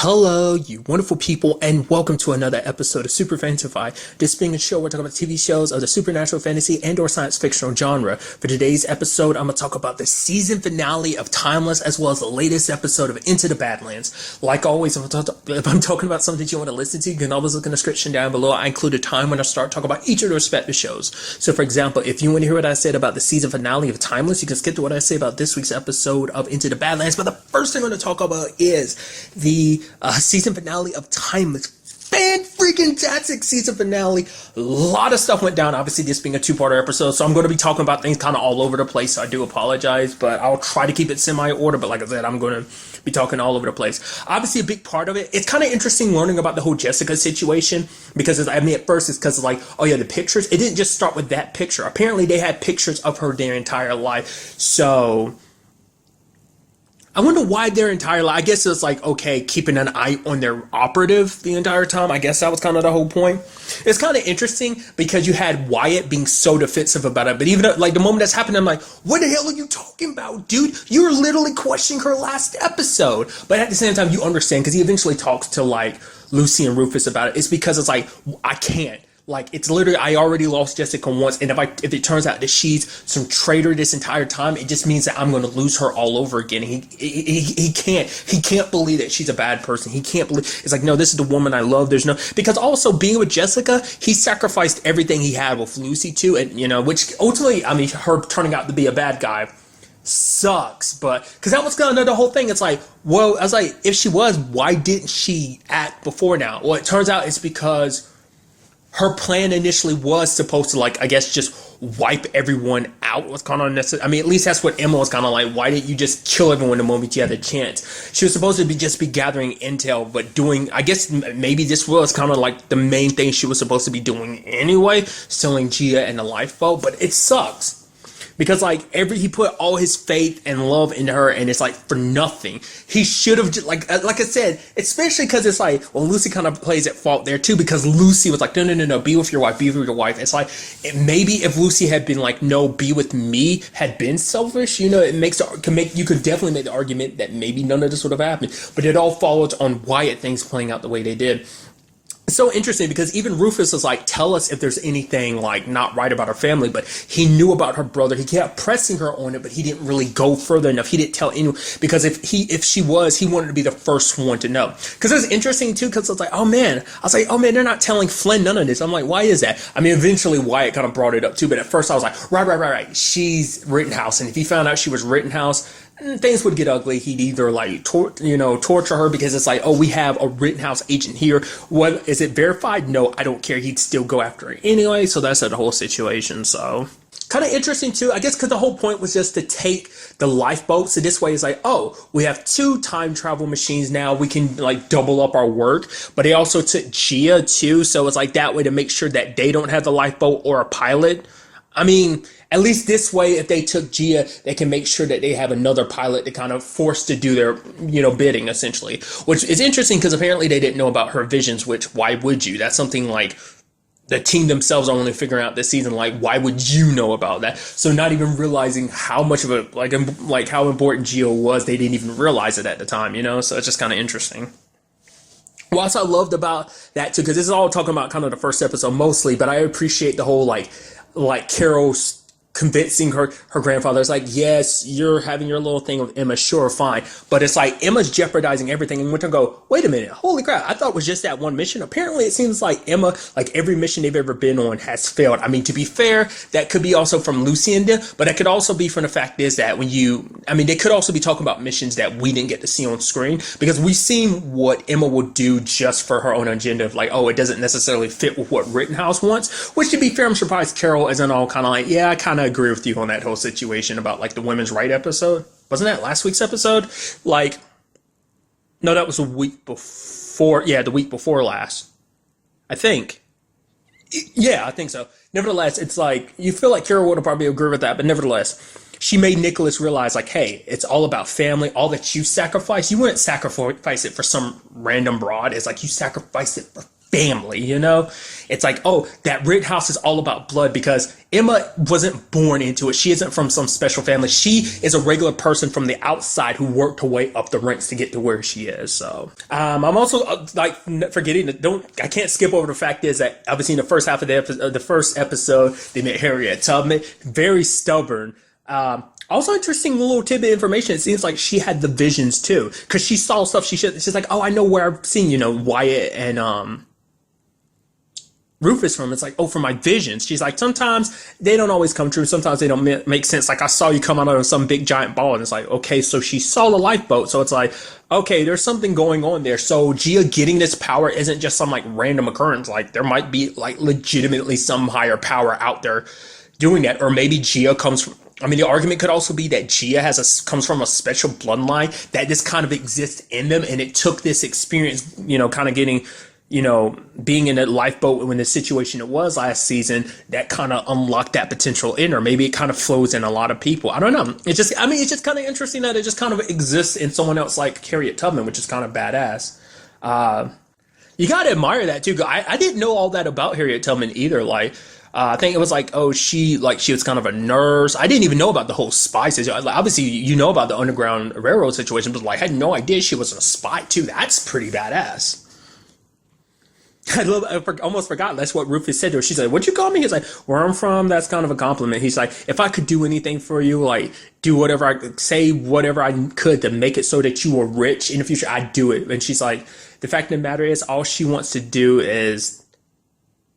Hello, you wonderful people, and welcome to another episode of Super-Fanta-Fi. This being a show, we're talking about TV shows of the supernatural, fantasy, and/or science fictional genre. For today's episode, I'm going to talk about the season finale of Timeless, as well as the latest episode of Into the Badlands. Like always, if I'm talking about something that you want to listen to, you can always look in the description down below. I include a time when I start talking about each of the respective shows. So, for example, if you want to hear what I said about the season finale of Timeless, you can skip to what I say about this week's episode of Into the Badlands. But the first thing I'm going to talk about is the season finale of Timeless. Fan-freaking-tastic season finale. A lot of stuff went down, obviously this being a two-parter episode, so I'm going to be talking about things kind of all over the place, so I do apologize, but I'll try to keep it semi-order, but like I said, I'm going to be talking all over the place. Obviously, a big part of it, it's kind of interesting learning about the whole Jessica situation, because at first it's because like, oh yeah, the pictures, it didn't just start with that picture. Apparently, they had pictures of her their entire life, so I wonder why their entire life. I guess it's like, okay, keeping an eye on their operative the entire time. I guess that was kind of the whole point. It's kind of interesting because you had Wyatt being so defensive about it. But even like the moment that's happened, I'm like, what the hell are you talking about, dude? You were literally questioning her last episode. But at the same time, you understand because he eventually talks to like Lucy and Rufus about it. It's because it's like, I can't. Like, it's literally, I already lost Jessica once, and if it turns out that she's some traitor this entire time, it just means that I'm going to lose her all over again. He can't believe that she's a bad person. He can't believe, it's like, no, this is the woman I love. There's no, because also being with Jessica, he sacrificed everything he had with Lucy too, and, you know, which ultimately, I mean, her turning out to be a bad guy sucks, but because that was kind of the whole thing. It's like, well, I was like, if she was, why didn't she act before now? Well, it turns out it's because her plan initially was supposed to, like, I guess, just wipe everyone out. Was kind of necessary. I mean, at least that's what Emma was kind of like. Why didn't you just kill everyone the moment you had the chance? She was supposed to just be gathering intel, but doing, I guess, maybe this was kind of like the main thing she was supposed to be doing anyway, stealing Gia and the lifeboat. But it sucks. Because like he put all his faith and love into her, and it's like for nothing. He should have just like I said, especially because it's like, well, Lucy kind of plays at fault there too, because Lucy was like, no, be with your wife, be with your wife. It's like maybe if Lucy had been like, no, be with me, had been selfish, you know, you could definitely make the argument that maybe none of this would have happened. But it all followed on Wyatt things playing out the way they did. It's so interesting because even Rufus is like, tell us if there's anything like not right about her family, but he knew about her brother. He kept pressing her on it, but he didn't really go further enough. He didn't tell anyone, because if she was, he wanted to be the first one to know. Because it was interesting too, because it's like, oh man, they're not telling Flynn none of this. I'm like, why is that? I mean, eventually Wyatt kind of brought it up too, but at first I was like, right. She's Rittenhouse, and if he found out she was Rittenhouse, things would get ugly. He'd either like torture her, because it's like, oh, we have a Rittenhouse agent here. What is it verified? No, I don't care. He'd still go after her anyway. So that's the whole situation. So kind of interesting too, I guess, because the whole point was just to take the lifeboat. So this way it's like, oh, we have 2 time travel machines now. We can like double up our work. But they also took Gia too. So it's like that way to make sure that they don't have the lifeboat or a pilot. I mean, at least this way, if they took Gia, they can make sure that they have another pilot to kind of force to do their, bidding, essentially. Which is interesting because apparently they didn't know about her visions, which, why would you? That's something like the team themselves are only figuring out this season, like, why would you know about that? So not even realizing how much of a, like how important Gia was, they didn't even realize it at the time, So it's just kind of interesting. What else I loved about that too, because this is all talking about kind of the first episode mostly, but I appreciate the whole like Carol's convincing her grandfather. It's like, yes, you're having your little thing with Emma, sure, fine, but it's like Emma's jeopardizing everything, and Winter go, wait a minute, holy crap, I thought it was just that one mission. Apparently it seems like Emma, like every mission they've ever been on has failed. I mean, to be fair, that could be also from Lucy and them, but it could also be from the fact is that they could also be talking about missions that we didn't get to see on screen, because we've seen what Emma will do just for her own agenda of like, oh, it doesn't necessarily fit with what Rittenhouse wants, which to be fair, I'm surprised Carol isn't all kind of like, yeah, I kind of agree with you on that whole situation about like the women's right episode. Wasn't that last week's episode? Like, no, that was the week before. Yeah, the week before last, I think. Yeah, I think so. Nevertheless, it's like you feel like Carol would have probably agree with that, but nevertheless, she made Nicholas realize like, hey, it's all about family. All that you sacrifice, you wouldn't sacrifice it for some random broad. It's like you sacrifice it for family, you know? It's like, oh, that Rittenhouse is all about blood because Emma wasn't born into it. She isn't from some special family. She is a regular person from the outside who worked her way up the ranks to get to where she is. So, I'm also like forgetting that I can't skip over the fact is that obviously in the first half of the first episode, they met Harriet Tubman, very stubborn. Also interesting little tidbit information. It seems like she had the visions too, because she saw stuff she's like, oh, I know where I've seen, Wyatt and Rufus from. It's like, oh, from my visions. She's like, sometimes they don't always come true. Sometimes they don't make sense. Like I saw you come out of some big giant ball, and it's like, okay, so she saw the lifeboat. So it's like, okay, there's something going on there. So Gia getting this power isn't just some like random occurrence. Like there might be like legitimately some higher power out there doing that, or maybe Gia comes from. I mean, the argument could also be that Gia comes from a special bloodline that this kind of exists in them, and it took this experience, kind of getting. Being in a lifeboat when the situation it was last season, that kind of unlocked that potential in her. Maybe it kind of flows in a lot of people. I don't know. It's just kind of interesting that it just kind of exists in someone else like Harriet Tubman, which is kind of badass. You got to admire that too. I didn't know all that about Harriet Tubman either. Like, I think it was like, oh, she was kind of a nurse. I didn't even know about the whole spy situation. Obviously, you know about the Underground Railroad situation, but like, I had no idea she was a spy too. That's pretty badass. I almost forgot. That's what Rufus said to her. She's like, what'd you call me? He's like, where I'm from, that's kind of a compliment. He's like, if I could do anything for you, like do whatever I could, say whatever I could to make it so that you were rich in the future, I'd do it. And she's like, the fact of the matter is all she wants to do is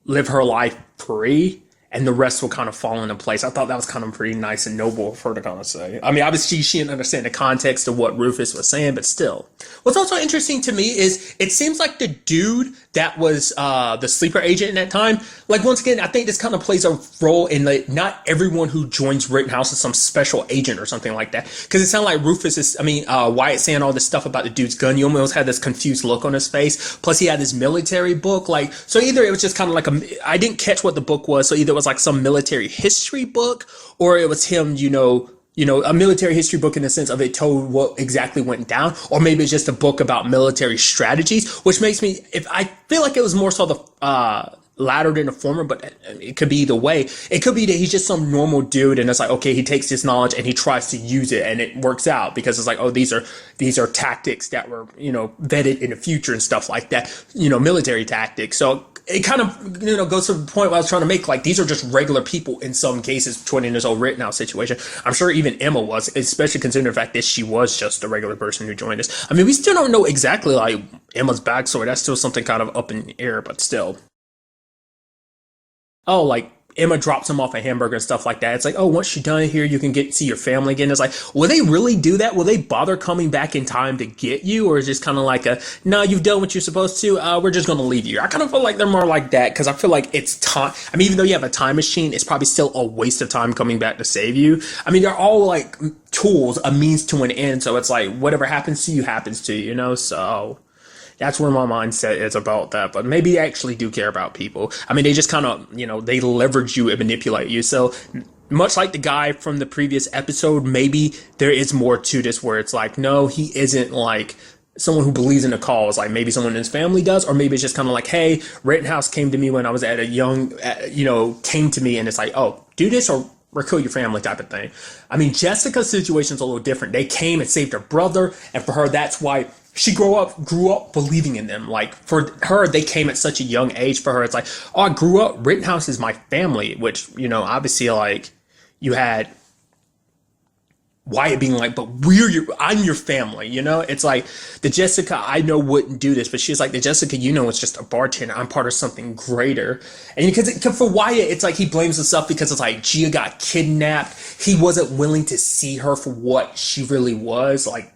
live her life free, and the rest will kind of fall into place. I thought that was kind of pretty nice and noble for her to kind of say. I mean, obviously she didn't understand the context of what Rufus was saying, but still. What's also interesting to me is it seems like the dude that was the sleeper agent in that time, like once again, I think this kind of plays a role in like not everyone who joins Rittenhouse is some special agent or something like that. Because it sounded like Wyatt saying all this stuff about the dude's gun. You almost had this confused look on his face. Plus he had this military book. Like, so either it was just kind of like I didn't catch what the book was. So either it was like some military history book, or it was him, a military history book in the sense of it told what exactly went down, or maybe it's just a book about military strategies, which makes me, if I feel like it was more so the latter than the former, but it could be either way. It could be that he's just some normal dude, and it's like, okay, he takes this knowledge and he tries to use it, and it works out because it's like, oh, these are tactics that were, vetted in the future and stuff like that, military tactics. So it kind of, goes to the point where I was trying to make, like, these are just regular people in some cases, 20 in this whole Rittenhouse situation. I'm sure even Emma was, especially considering the fact that she was just a regular person who joined us. I mean, we still don't know exactly, like, Emma's backstory. That's still something kind of up in the air, but still. Oh, like, Emma drops him off a hamburger and stuff like that. It's like, oh, once you're done here, you can see your family again. It's like, will they really do that? Will they bother coming back in time to get you? Or is it just kind of like no, you've done what you're supposed to. We're just going to leave you. I kind of feel like they're more like that because I feel like it's time. I mean, even though you have a time machine, it's probably still a waste of time coming back to save you. I mean, they're all like tools, a means to an end. So it's like whatever happens to you, So that's where my mindset is about that. But maybe they actually do care about people. I mean, they just kind of, they leverage you and manipulate you. So much like the guy from the previous episode, maybe there is more to this where it's like, no, he isn't like someone who believes in the cause. Like maybe someone in his family does, or maybe it's just kind of like, hey, Rittenhouse came to me when I was at a young, came to me and it's like, oh, do this or kill your family type of thing. I mean, Jessica's situation's a little different. They came and saved her brother, and for her, that's why she grew up believing in them. Like for her, they came at such a young age. For her, it's like, oh, I grew up, Rittenhouse is my family, which, obviously like you had Wyatt being like, but I'm your family, It's like the Jessica I know wouldn't do this, but she's like, the Jessica it's just a bartender. I'm part of something greater. And because for Wyatt, it's like he blames himself because it's like Gia got kidnapped. He wasn't willing to see her for what she really was, like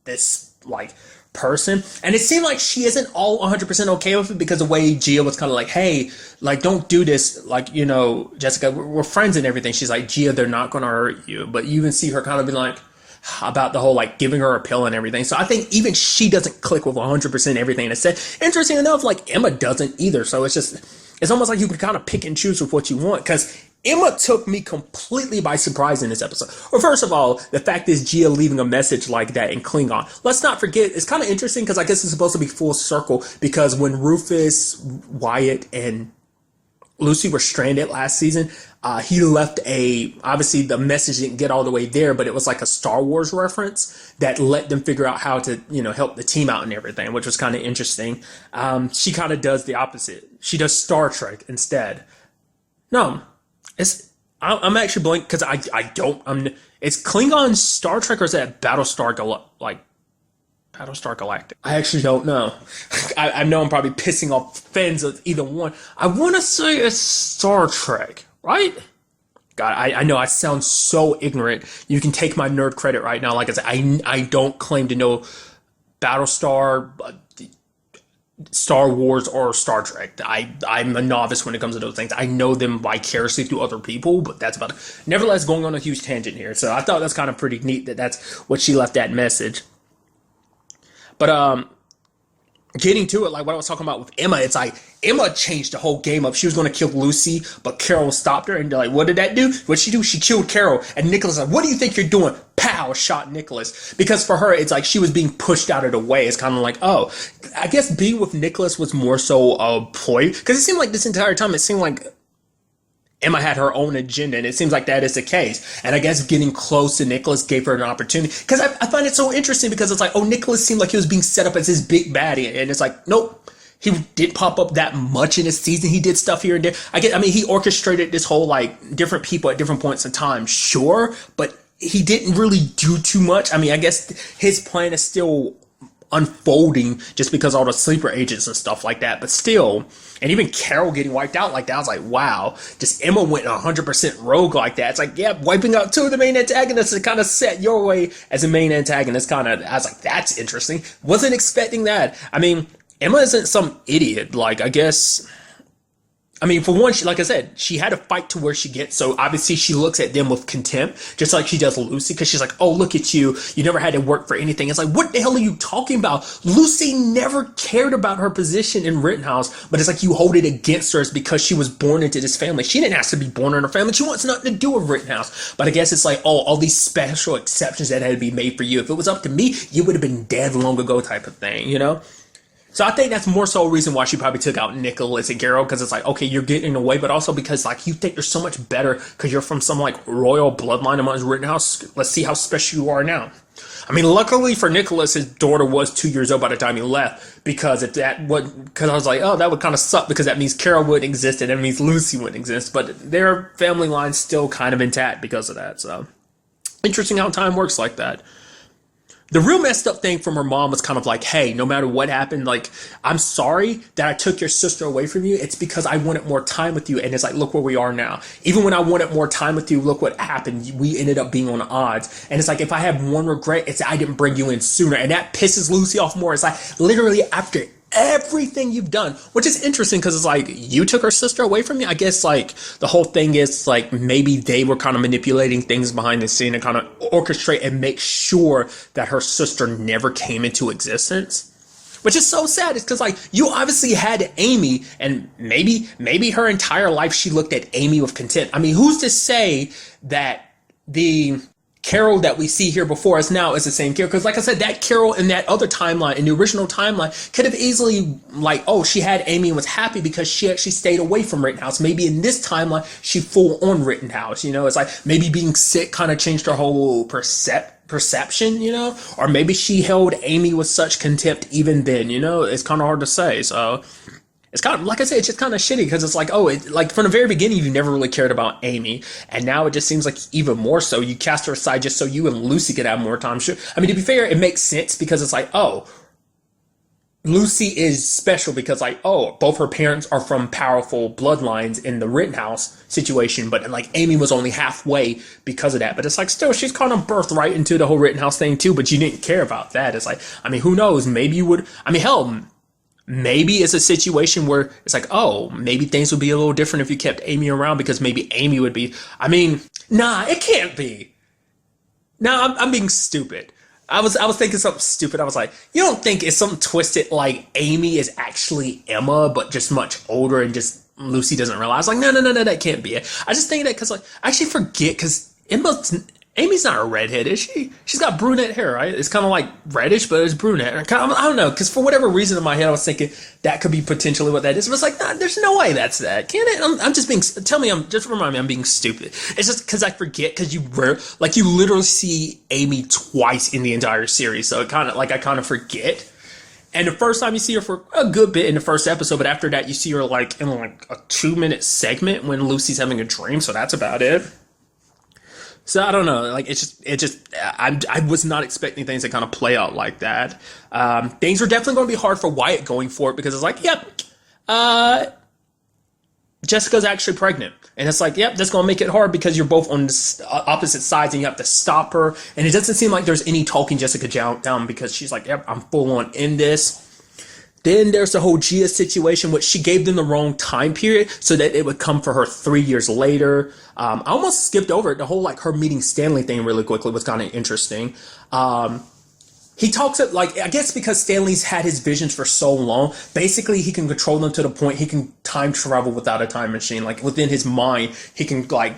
this like person. And it seemed like she isn't all 100% okay with it because the way Gia was kind of like, hey, like, don't do this. Like, Jessica, we're friends and everything. She's like, Gia, they're not going to hurt you. But you even see her kind of be like, about the whole, like, giving her a pill and everything. So I think even she doesn't click with 100% everything that's said. Interesting enough, like, Emma doesn't either. So it's almost like you can kind of pick and choose with what you want. Because Emma took me completely by surprise in this episode. Well, first of all, the fact is Gia leaving a message like that in Klingon. Let's not forget, it's kind of interesting because I guess it's supposed to be full circle because when Rufus, Wyatt, and Lucy were stranded last season, he left obviously the message didn't get all the way there, but it was like a Star Wars reference that let them figure out how to, help the team out and everything, which was kind of interesting. She kind of does the opposite. She does Star Trek instead. No, I'm actually blank because it's Klingon Star Trek or is that Battlestar Galactic? I actually don't know. I know I'm probably pissing off fans of either one. I want to say it's Star Trek, right? God, I know I sound so ignorant. You can take my nerd credit right now. Like I said, I don't claim to know Battlestar, Star Wars, or Star Trek. I'm a novice when it comes to those things. I know them vicariously through other people, but that's about it. Nevertheless, going on a huge tangent here. So I thought that's kind of pretty neat that's what she left that message. But getting to it, like what I was talking about with Emma, it's like Emma changed the whole game up. She was going to kill Lucy, but Carol stopped her. And they're like, what did that do? What'd she do? She killed Carol. And Nicholas like, what do you think you're doing? Pow, shot Nicholas. Because for her, it's like she was being pushed out of the way. It's kind of like, oh, I guess being with Nicholas was more so a ploy. Because it seemed like this entire time, it seemed like Emma had her own agenda, and it seems like that is the case. And I guess getting close to Nicholas gave her an opportunity. Because I find it so interesting because it's like, oh, Nicholas seemed like he was being set up as his big baddie. And it's like, nope, he didn't pop up that much in this season. He did stuff here and there. He orchestrated this whole, like, different people at different points in time, sure. But he didn't really do too much. I mean, I guess his plan is still unfolding just because all the sleeper agents and stuff like that, but still, and even Carol getting wiped out like that, I was like, wow, just Emma went 100% rogue like that. It's like, yeah, wiping out two of the main antagonists to kind of set your way as a main antagonist, I was like, that's interesting. Wasn't expecting that. I mean, Emma isn't some idiot. Like, I guess, for one, like I said, she had to fight to where she gets. So obviously she looks at them with contempt, just like she does Lucy, because she's like, oh, look at you. You never had to work for anything. It's like, what the hell are you talking about? Lucy never cared about her position in Rittenhouse, but it's like you hold it against her because she was born into this family. She didn't ask to be born in her family. She wants nothing to do with Rittenhouse. But I guess it's like, oh, all these special exceptions that had to be made for you. If it was up to me, you would have been dead long ago type of thing, So I think that's more so a reason why she probably took out Nicholas and Carol, because it's like, okay, you're getting away, but also because like you think you're so much better because you're from some like royal bloodline amongst Rittenhouse. Let's see how special you are now. Luckily for Nicholas, his daughter was 2 years old by the time he left, because I was like, oh, that would kind of suck because that means Carol wouldn't exist and that means Lucy wouldn't exist, but their family line's still kind of intact because of that. So interesting how time works like that. The real messed up thing from her mom was kind of like, hey, no matter what happened, like, I'm sorry that I took your sister away from you. It's because I wanted more time with you. And it's like, look where we are now. Even when I wanted more time with you, look what happened. We ended up being on odds. And it's like, if I have one regret, it's I didn't bring you in sooner. And that pisses Lucy off more. It's like, literally after everything you've done, which is interesting because it's like, you took her sister away from me. I guess like the whole thing is like maybe they were kind of manipulating things behind the scene and kind of orchestrate and make sure that her sister never came into existence, which is so sad. It's because like you obviously had Amy, and maybe her entire life she looked at Amy with contempt. Who's to say that the Carol that we see here before us now is the same Carol? Because like I said, that Carol in that other timeline, in the original timeline, could have easily like, oh, she had Amy and was happy because she actually stayed away from Rittenhouse. Maybe in this timeline, she full on Rittenhouse, it's like maybe being sick kind of changed her whole perception, or maybe she held Amy with such contempt even then, it's kind of hard to say. So it's kind of, like I said, it's just kind of shitty because it's like, oh, like from the very beginning, you never really cared about Amy. And now it just seems like even more so. You cast her aside just so you and Lucy could have more time. Sure. To be fair, it makes sense because it's like, oh, Lucy is special because like, oh, both her parents are from powerful bloodlines in the Rittenhouse situation. But like Amy was only halfway because of that. But it's like, still, she's kind of birthed right into the whole Rittenhouse thing too. But you didn't care about that. It's like, who knows? Maybe you would. Hell, maybe it's a situation where it's like, oh, maybe things would be a little different if you kept Amy around because maybe Amy would be, nah, it can't be. Nah, I'm being stupid. I was thinking something stupid. I was like, you don't think it's something twisted like Amy is actually Emma, but just much older and just Lucy doesn't realize, like, no, that can't be it. I just think that because, like, I actually forget, because Amy's not a redhead, is she? She's got brunette hair, right? It's kind of like reddish, but it's brunette. I don't know, because for whatever reason in my head, I was thinking that could be potentially what that is. But it's like, nah, there's no way that's that. Can it? I'm just being, just remind me I'm being stupid. It's just because I forget, because you literally see Amy twice in the entire series. So it kind of, like, I kind of forget. And the first time you see her for a good bit in the first episode, but after that you see her like in like a 2-minute segment when Lucy's having a dream. So that's about it. So I don't know. Like I was not expecting things to kind of play out like that. Things are definitely going to be hard for Wyatt going for it, because it's like, yep, Jessica's actually pregnant. And it's like, yep, that's going to make it hard because you're both on the opposite sides and you have to stop her. And it doesn't seem like there's any talking Jessica down, because she's like, yep, I'm full on in this. Then there's the whole Gia situation, which she gave them the wrong time period so that it would come for her 3 years later. I almost skipped over it. The whole, like, her meeting Stanley thing really quickly was kind of interesting. He talks it like, I guess because Stanley's had his visions for so long, basically he can control them to the point he can time travel without a time machine. Like, within his mind, he can, like,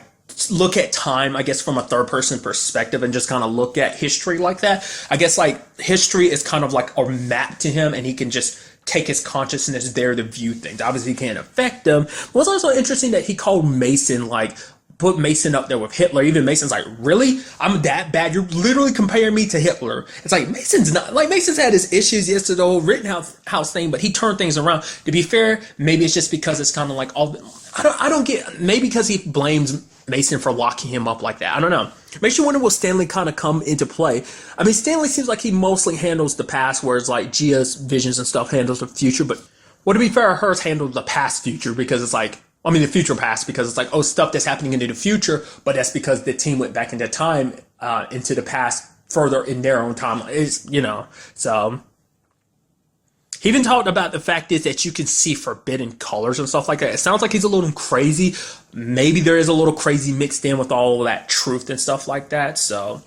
look at time, I guess, from a third person perspective and just kind of look at history like that. I guess, like, history is kind of like a map to him, and he can just take his consciousness there to view things. Obviously, he can't affect them. It was also interesting that he called Mason, like, put Mason up there with Hitler. Even Mason's like, really? I'm that bad? You're literally comparing me to Hitler. It's like, Mason's not, like, Mason's had his issues yesterday, the whole Rittenhouse thing, but he turned things around. To be fair, maybe it's just because it's kind of like all, I don't get, maybe because he blames Mason for locking him up like that. I don't know. Makes you wonder, will Stanley kind of come into play? I mean, Stanley seems like he mostly handles the past, whereas like Gia's visions and stuff handles the future. But, well, to be fair, hers handles the past future, because it's like, I mean, the future past, because it's like, oh, stuff that's happening into the future, but that's because the team went back into time, into the past further in their own timeline. It's, you know, so. He even talked about the fact is that you can see forbidden colors and stuff like that. It sounds like he's a little crazy. Maybe there is a little crazy mixed in with all of that truth and stuff like that. So,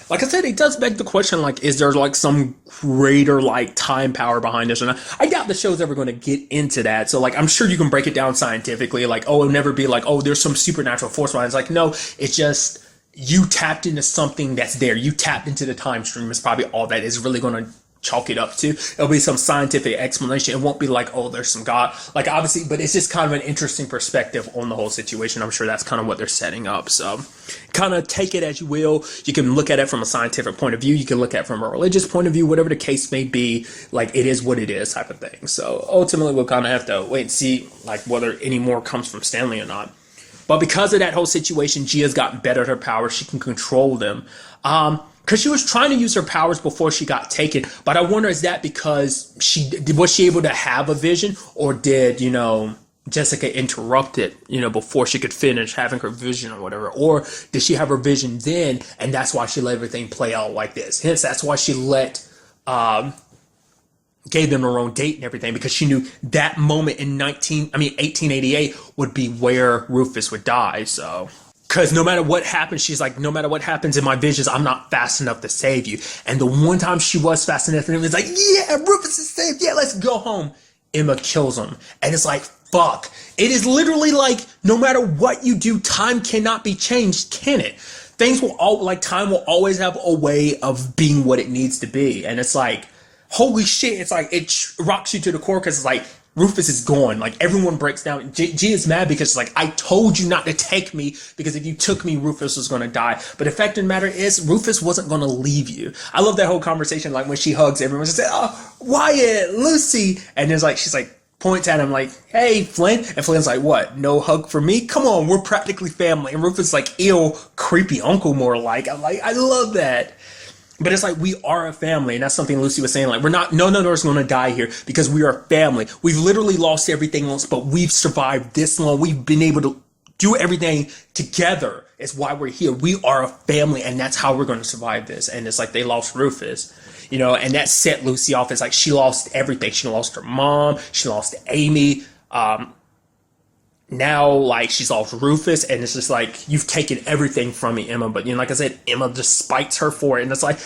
like I said, it does beg the question, like, is there like some greater like time power behind this or not? I doubt the show's ever going to get into that. So, like, I'm sure you can break it down scientifically. Like, oh, it'll never be like, oh, there's some supernatural force behind it. It's like, no, it's just you tapped into something that's there. You tapped into the time stream is probably all that is really going to chalk it up to. It'll be some scientific explanation. It won't be like, oh, there's some God, like, obviously, but it's just kind of an interesting perspective on the whole situation. I'm sure that's kind of what they're setting up. So kind of take it as you will. You can look at it from a scientific point of view. You can look at it from a religious point of view, whatever the case may be. Like, it is what it is type of thing. So ultimately we'll kind of have to wait and see, like, whether any more comes from Stanley or not. But because of that whole situation, Gia's gotten better at her powers. She can control them. Because she was trying to use her powers before she got taken. But I wonder, is that because was she able to have a vision, or did, you know, Jessica interrupt it, you know, before she could finish having her vision or whatever? Or did she have her vision then, and that's why she let everything play out like this? Hence, that's why she gave them their own date and everything, because she knew that moment in 1888 would be where Rufus would die. So, because no matter what happens, she's like, no matter what happens in my visions, I'm not fast enough to save you. And the one time she was fast enough, and it was like, yeah, Rufus is saved. Yeah, let's go home. Emma kills him. And it's like, fuck. It is literally like, no matter what you do, time cannot be changed, can it? Things will time will always have a way of being what it needs to be. And it's like, holy shit, it's like, it rocks you to the core, because it's like, Rufus is gone. Like, everyone breaks down. G is mad because it's like, I told you not to take me, because if you took me, Rufus was going to die. But the fact of the matter is, Rufus wasn't going to leave you. I love that whole conversation, like, when she hugs everyone, she said, oh, Wyatt, Lucy. And there's like, she's like, points at him like, hey, Flynn. And Flynn's like, what? No hug for me? Come on, we're practically family. And Rufus is like, ew, creepy uncle more like. I love that. But it's like, we are a family, and that's something Lucy was saying, like, we're not, none of us are going to die here, because we are a family. We've literally lost everything else, but we've survived this long. We've been able to do everything together. It's why we're here. We are a family, and that's how we're going to survive this. And it's like, they lost Rufus, you know, and that set Lucy off. It's like, she lost everything. She lost her mom. She lost Amy. Now, like, she's lost Rufus, and it's just like, you've taken everything from me, Emma. But, you know, like I said, Emma just spites her for it. And it's like,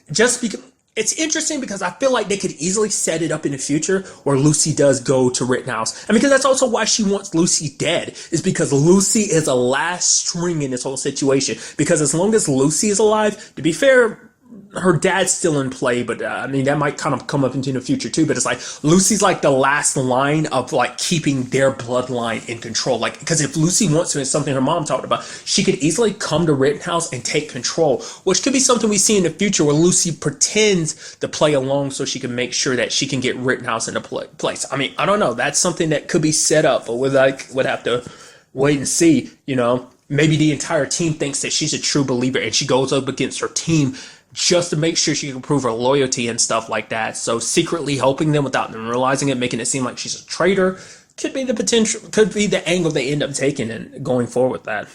just because it's interesting because I feel like they could easily set it up in the future where Lucy does go to Rittenhouse. And because that's also why she wants Lucy dead, is because Lucy is a last string in this whole situation. Because as long as Lucy is alive, to be fair, her dad's still in play, but I mean, that might kind of come up into the future too, but it's like Lucy's like the last line of like keeping their bloodline in control. Like, because if Lucy wants to, it's something her mom talked about, she could easily come to Rittenhouse and take control, which could be something we see in the future where Lucy pretends to play along so she can make sure that she can get Rittenhouse into place. I mean, I don't know. That's something that could be set up, but would have to wait and see, you know. Maybe the entire team thinks that she's a true believer and she goes up against her team just to make sure she can prove her loyalty and stuff like that. So secretly helping them without them realizing it, making it seem like she's a traitor, could be the angle they end up taking and going forward with that.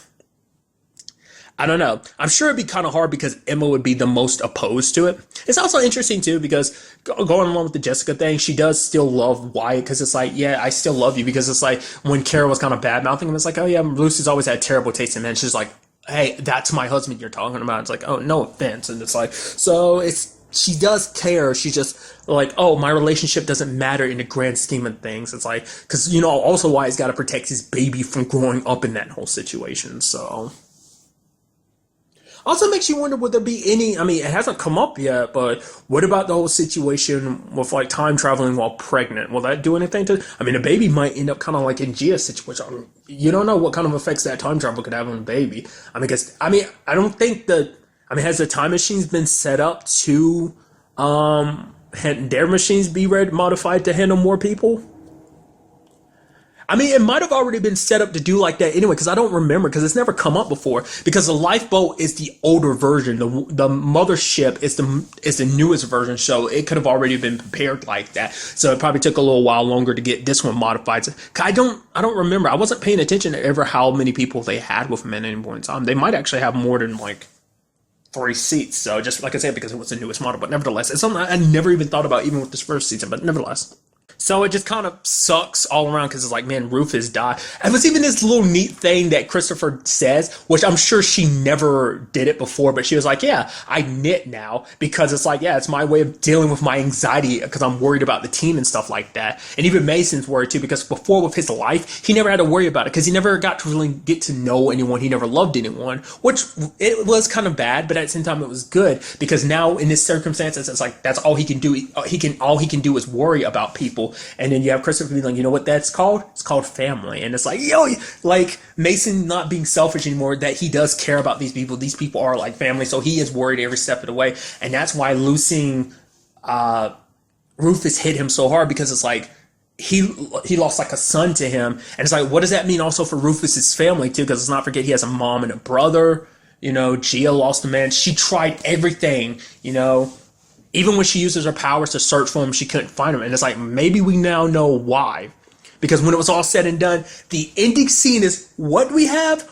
I don't know. I'm sure it'd be kind of hard because Emma would be the most opposed to it. It's also interesting too because going along with the Jessica thing, she does still love Wyatt because it's like, yeah, I still love you, because it's like when Kara was kind of bad mouthing him, it's like, oh yeah, Lucy's always had terrible taste in men. She's like, hey, that's my husband you're talking about. It's like, oh, no offense. And it's like, so she does care. She's just like, oh, my relationship doesn't matter in the grand scheme of things. It's like, because, you know, also Wyatt's got to protect his baby from growing up in that whole situation. So also makes you wonder, would there be any, I mean, it hasn't come up yet, but what about the whole situation with like time traveling while pregnant? Will that do anything to, I mean, a baby might end up kind of like in Gia's situation. You don't know what kind of effects that time travel could have on a baby. I mean, I don't think has the time machines been set up to, their machines be modified to handle more people? I mean, it might have already been set up to do like that anyway, because I don't remember, because it's never come up before. Because the lifeboat is the older version, the mothership is the newest version, so it could have already been prepared like that. So it probably took a little while longer to get this one modified. I don't remember. I wasn't paying attention to ever how many people they had with them at any point in time. They might actually have more than like 3 seats. So just like I said, because it was the newest model, but nevertheless, it's something I never even thought about even with this first season. But nevertheless. So it just kind of sucks all around because it's like, man, Rufus died. And there's even this little neat thing that Christopher says, which I'm sure she never did it before, but she was like, yeah, I knit now because it's like, yeah, it's my way of dealing with my anxiety because I'm worried about the team and stuff like that. And even Mason's worried too, because before with his life, he never had to worry about it because he never got to really get to know anyone. He never loved anyone, which it was kind of bad, but at the same time it was good because now in this circumstances, it's like, that's all he can do. All he can do is worry about people. And then you have Christopher being like, you know what that's called? It's called family. And it's like, yo, like Mason not being selfish anymore, that he does care about these people. These people are like family. So he is worried every step of the way. And that's why losing Rufus hit him so hard, because it's like he lost like a son to him. And it's like, what does that mean also for Rufus's family too? Because let's not forget he has a mom and a brother. You know, Gia lost a man. She tried everything, you know. Even when she uses her powers to search for him, she couldn't find him. And it's like, maybe we now know why. Because when it was all said and done, the ending scene is what we have?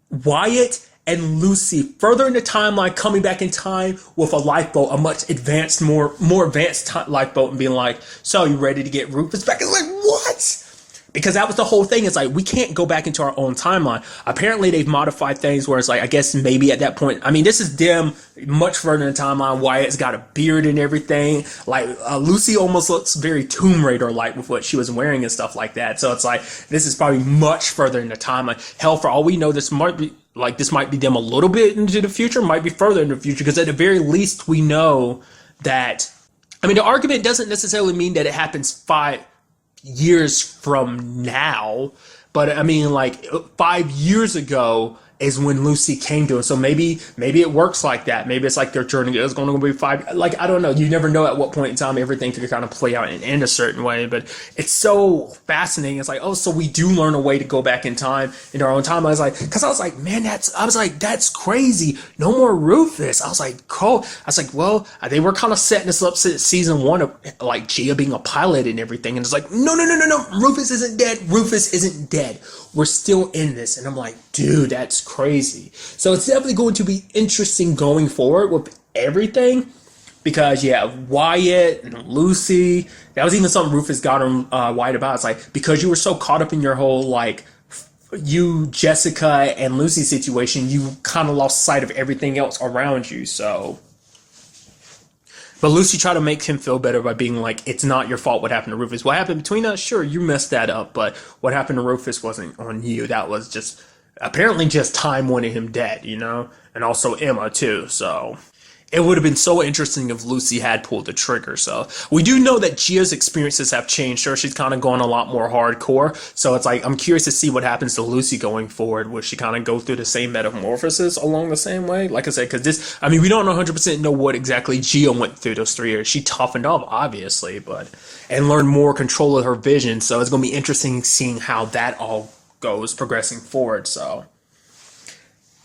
Wyatt and Lucy further in the timeline, coming back in time with a lifeboat, a much advanced, more advanced lifeboat, and being like, so you ready to get Rufus back? It's like, what? Because that was the whole thing. It's like, we can't go back into our own timeline. Apparently, they've modified things where it's like, I guess maybe at that point, I mean, this is them much further in the timeline. Wyatt's got a beard and everything. Like, Lucy almost looks very Tomb Raider-like with what she was wearing and stuff like that. So it's like, this is probably much further in the timeline. Hell, for all we know, this might be them a little bit into the future, might be further in the future, because at the very least, we know that, I mean, the argument doesn't necessarily mean that it happens 5 years from now, but I mean, like 5 years ago is when Lucy came to us. So maybe it works like that. Maybe it's like their journey is going to be 5. Like, I don't know. You never know at what point in time everything could kind of play out and end a certain way. But it's so fascinating. It's like, oh, so we do learn a way to go back in time, in our own time. I was like, man, that's crazy. No more Rufus. I was like, cool. I was like, well, they were kind of setting us up since season 1 of like Gia being a pilot and everything. And it's like, no. Rufus isn't dead. Rufus isn't dead. We're still in this. And I'm like, dude, that's crazy. So it's definitely going to be interesting going forward with everything, because yeah, Wyatt and Lucy, that was even something Rufus got on Wyatt about. It's like, because you were so caught up in your whole like you, Jessica, and Lucy situation, you kind of lost sight of everything else around you. So, But Lucy tried to make him feel better by being like, it's not your fault what happened to Rufus. What happened between us? Sure, you messed that up, but what happened to Rufus wasn't on you. That was just apparently just time wanted him dead, you know? And also Emma, too, so it would have been so interesting if Lucy had pulled the trigger. So we do know that Gia's experiences have changed her. She's kind of gone a lot more hardcore. So it's like, I'm curious to see what happens to Lucy going forward. Will she kind of go through the same metamorphosis along the same way? Like I said, because this, I mean, we don't 100% know what exactly Gia went through those 3 years. She toughened up, obviously, and learned more control of her vision. So it's going to be interesting seeing how that all goes progressing forward. So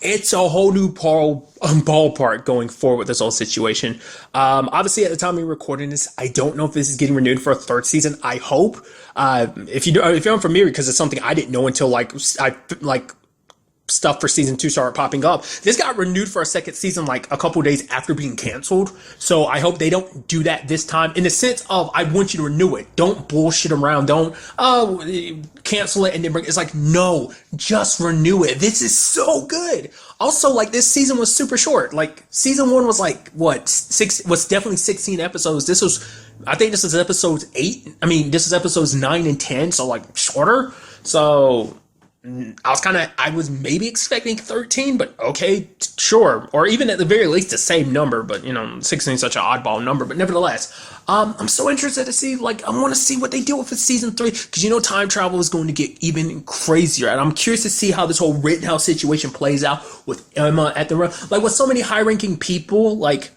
it's a whole new ballpark going forward with this whole situation. Obviously, at the time we're recording this, I don't know if this is getting renewed for a 3rd season. I hope. If you're unfamiliar, because it's something I didn't know until stuff for season 2 started popping up. This got renewed for a 2nd season like a couple days after being canceled. So I hope they don't do that this time, in the sense of, I want you to renew it. Don't bullshit around. Don't cancel it and then it's like, no, just renew it. This is so good. Also, like, this season was super short. Like, season 1 was like, was definitely 16 episodes. I think this is episodes 8. I mean, this is episodes 9 and 10, so like shorter. So I was maybe expecting 13, but okay, sure. Or even at the very least the same number, but 16 is such an oddball number. But nevertheless, I'm so interested to see, like, I want to see what they do with season 3, because time travel is going to get even crazier. And I'm curious to see how this whole Rittenhouse situation plays out with Emma at the like, with so many high-ranking people, like,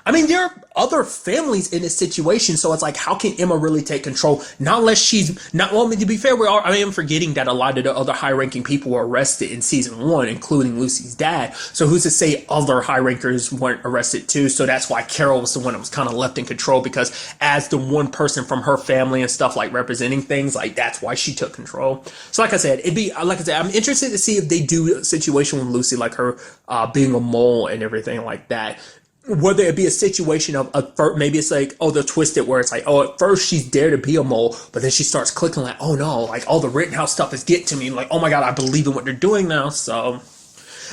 I mean, there are other families in this situation, so it's like, how can Emma really take control? Not unless she's not. Well, I mean, to be fair, I am forgetting that a lot of the other high-ranking people were arrested in season 1, including Lucy's dad. So who's to say other high-rankers weren't arrested too? So that's why Carol was the one that was kind of left in control, because as the one person from her family and stuff, like, representing things, like, that's why she took control. So like I said, I'm interested to see if they do a situation with Lucy, like her being a mole and everything like that. Whether it be a situation of maybe it's like, oh, they'll twist it where it's like, oh, at first she's there to be a mole, but then she starts clicking like, oh no, like, all the Rittenhouse stuff is getting to me, like, oh my god, I believe in what they're doing now. So,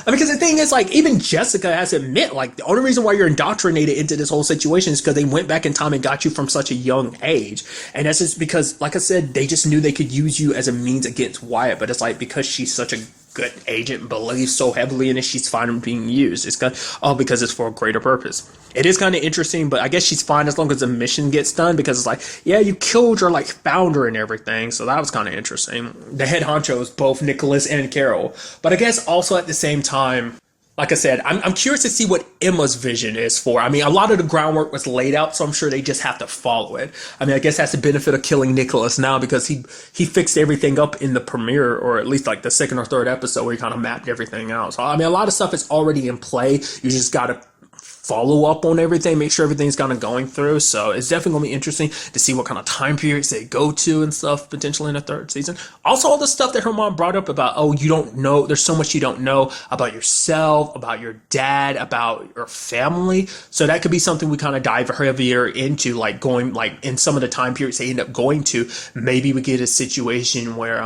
because the thing is, like, even Jessica has to admit, like, the only reason why you're indoctrinated into this whole situation is because they went back in time and got you from such a young age. And that's just because, like I said, they just knew they could use you as a means against Wyatt. But it's like, because she's such a good agent and believes so heavily in it, she's fine with being used. It's because it's for a greater purpose. It is kind of interesting, but I guess she's fine as long as the mission gets done, because it's like, yeah, you killed your, like, founder and everything. So that was kind of interesting. The head honchos, both Nicholas and Carol. But I guess also at the same time, like I said, I'm curious to see what Emma's vision is for. I mean, a lot of the groundwork was laid out, so I'm sure they just have to follow it. I mean, I guess that's the benefit of killing Nicholas now, because he fixed everything up in the premiere, or at least like the 2nd or 3rd episode, where he kind of mapped everything out. So, I mean, a lot of stuff is already in play. You just got to follow up on everything, make sure everything's kind of going through. So it's definitely going to be interesting to see what kind of time periods they go to and stuff, potentially in the 3rd season. Also, all the stuff that her mom brought up about, oh, you don't know, there's so much you don't know about yourself, about your dad, about your family. So that could be something we kind of dive heavier into, like, going, like, in some of the time periods they end up going to. Maybe we get a situation where